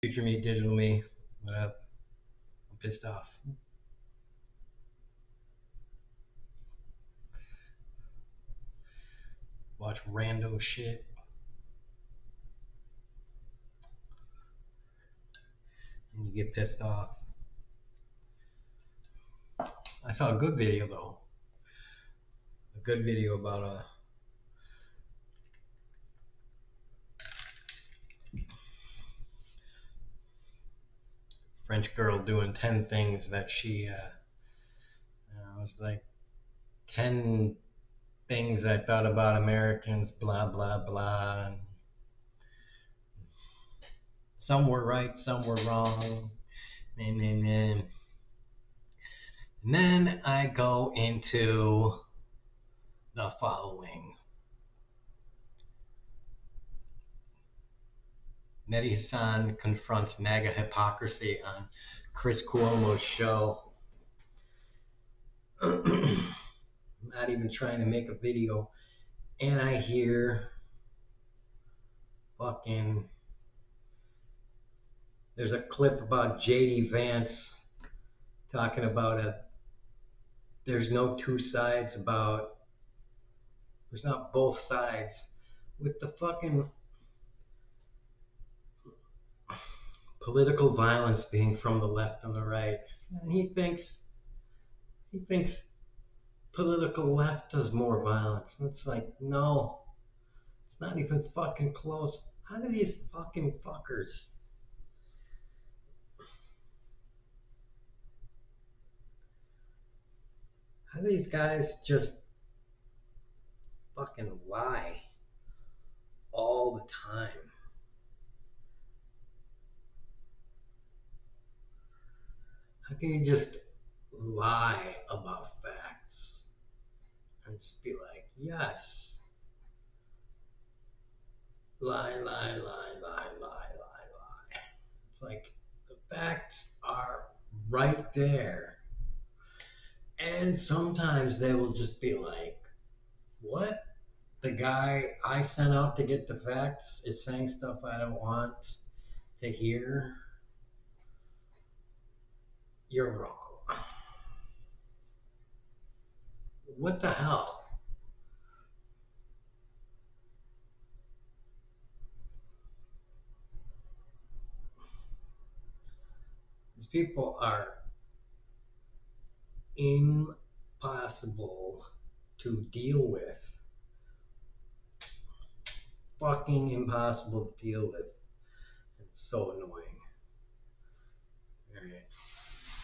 Future me, digital me. What up? I'm pissed off. Watch rando shit and you get pissed off. I saw a good video though. A good video about a French girl doing 10 things that she it was like 10 things I thought about Americans, blah blah blah. And some were right, some were wrong. And then I go into the following. Mehdi Hasan confronts MAGA hypocrisy on Chris Cuomo's show. Not even trying to make a video, and I hear fucking. There's a clip about JD Vance talking about there's no two sides about. There's not both sides with the fucking political violence being from the left and the right, and he thinks political left does more violence. And it's like, no, it's not even fucking close. How do these fucking fuckers? How do these guys just fucking lie all the time? How can you just lie about facts and just be like, yes, lie, lie, lie, lie, lie, lie, lie? It's like the facts are right there. And sometimes they will just be like, what? The guy I sent out to get the facts is saying stuff I don't want to hear. You're wrong. What the hell? These people are impossible to deal with. Fucking impossible to deal with. It's so annoying. Alright.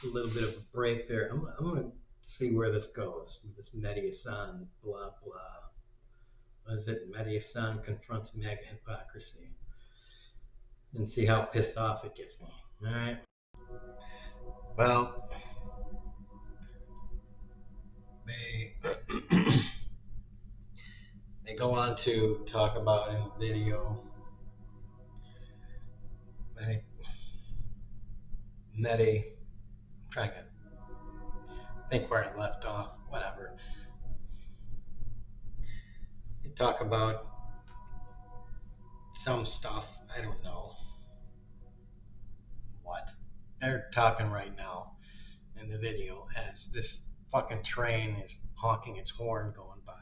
A little bit of a break there. I'm going to see where this goes with this Mehdi Hasan, blah, blah. What is it? Mehdi Hasan confronts MAGA hypocrisy. And see how pissed off it gets me. Alright. Well, they they go on to talk about in the video Mehdi, I'm trying to think where I left off, whatever. They talk about some stuff, I don't know what. They're talking right now in the video as this fucking train is honking its horn going by.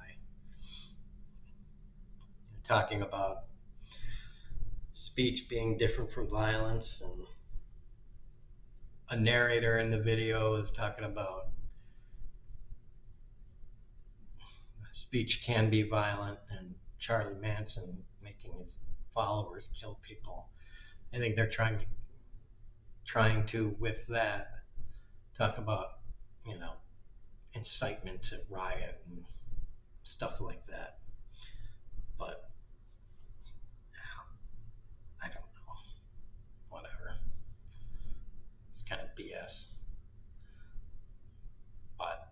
They're talking about speech being different from violence, and a narrator in the video is talking about speech can be violent and Charlie Manson making his followers kill people. I think they're trying to with that talk about, you know, incitement to riot and stuff like that. But I don't know. Whatever. It's kind of BS. But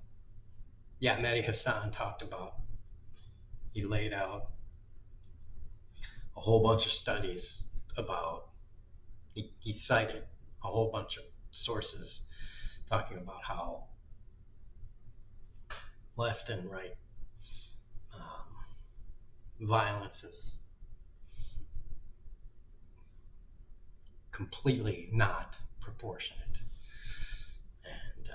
yeah, Mehdi Hasan talked about, he laid out a whole bunch of studies about, he cited a whole bunch of sources talking about how left and right violence is completely not proportionate. And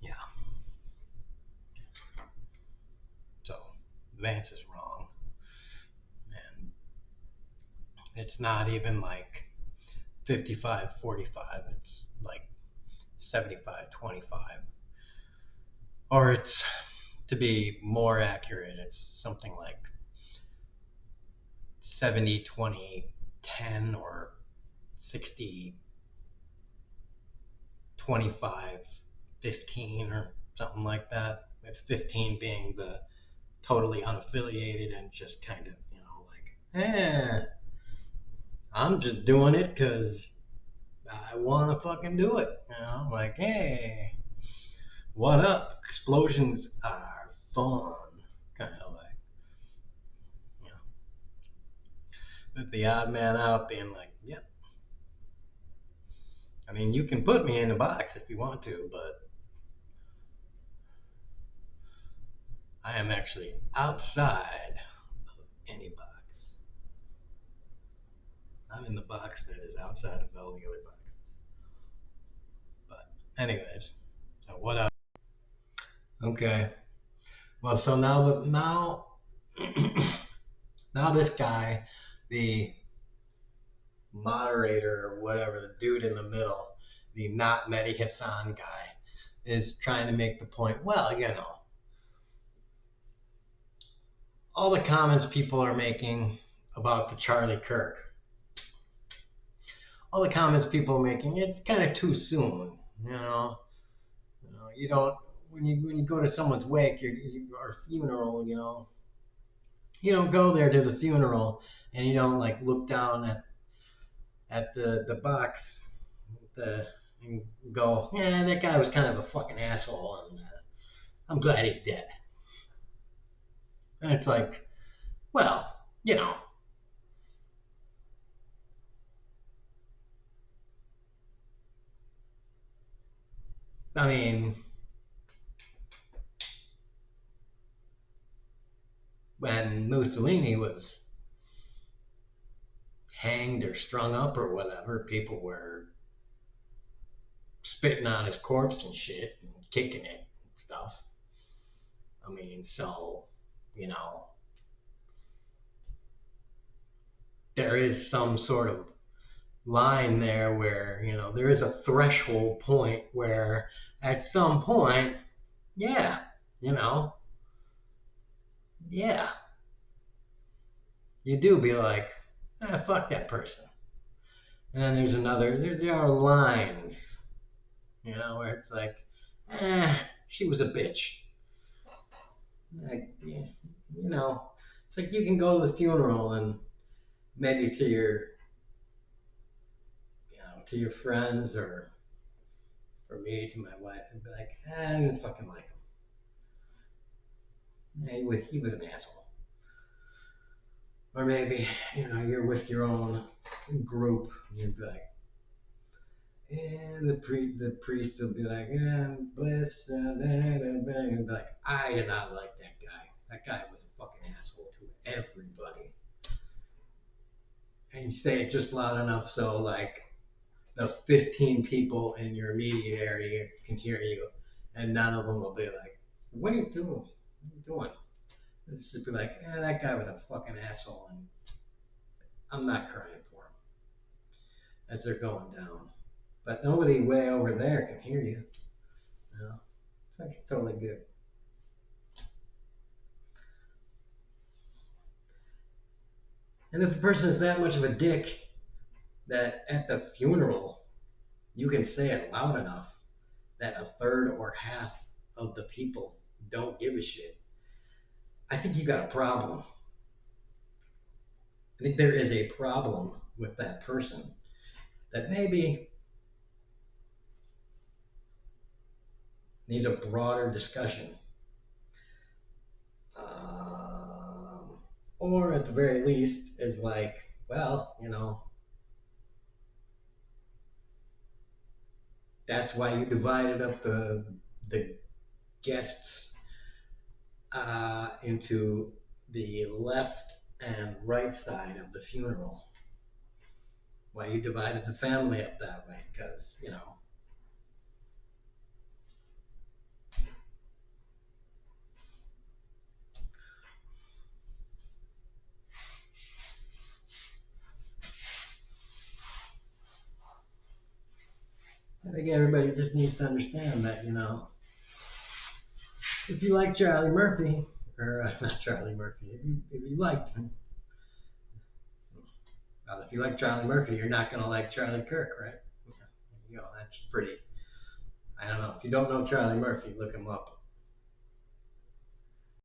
yeah, so Vance is wrong. And it's not even like 55-45, it's like 75-25. Or it's, to be more accurate, it's something like 70-20-10 or 60-25-15 or something like that, with 15 being the totally unaffiliated and just kind of, like, I'm just doing it because I want to fucking do it. Like, hey, what up? Explosions are fun. Kind of like, you know, with the odd man out being like, yep. I mean, you can put me in a box if you want to, but I am actually outside of any box. I'm in the box that is outside of all the other boxes. But anyways, so what up? Okay. Well, so now now this guy, the moderator or whatever, the dude in the middle, the not Mehdi Hasan guy, is trying to make the point. Well, all the comments people are making about the Charlie Kirk, all the comments people are making, it's kind of too soon. You don't, when you go to someone's wake or funeral, you don't go there to the funeral and you don't like look down at the box and go, yeah, that guy was kind of a fucking asshole, and I'm glad he's dead. And it's like, well, I mean, when Mussolini was hanged or strung up or whatever, people were spitting on his corpse and shit and kicking it and stuff. I mean, so, you know, there is some sort of line there where, there is a threshold point where at some point, yeah, you know, yeah, you do be like, fuck that person. And then there's there are lines, where it's like, she was a bitch. Like, yeah, it's like you can go to the funeral and maybe to your friends, or for me, to my wife, and be like, I didn't fucking like him. Yeah, he was an asshole. Or maybe, you're with your own group, and you'd be like, and the priest will be like, bless, you'd be like, I did not like that guy. That guy was a fucking asshole to everybody. And you say it just loud enough so, like, the 15 people in your immediate area can hear you, and none of them will be like, what are you doing? What are you doing? It's just be like, that guy was a fucking asshole, and I'm not crying for him as they're going down. But nobody way over there can hear you. It's like it's totally good. And if the person is that much of a dick that at the funeral you can say it loud enough that a third or half of the people don't give a shit, I think you got a problem. I think there is a problem with that person that maybe needs a broader discussion. Or at the very least is like, well, that's why you divided up the guests into the left and right side of the funeral. Why you divided the family up that way? Because, you know, I think everybody just needs to understand that, you know, if you like Charlie Murphy, or not Charlie Murphy, if you liked him, well, if you like Charlie Murphy, you're not going to like Charlie Kirk, right? You know, that's pretty. I don't know. If you don't know Charlie Murphy, look him up.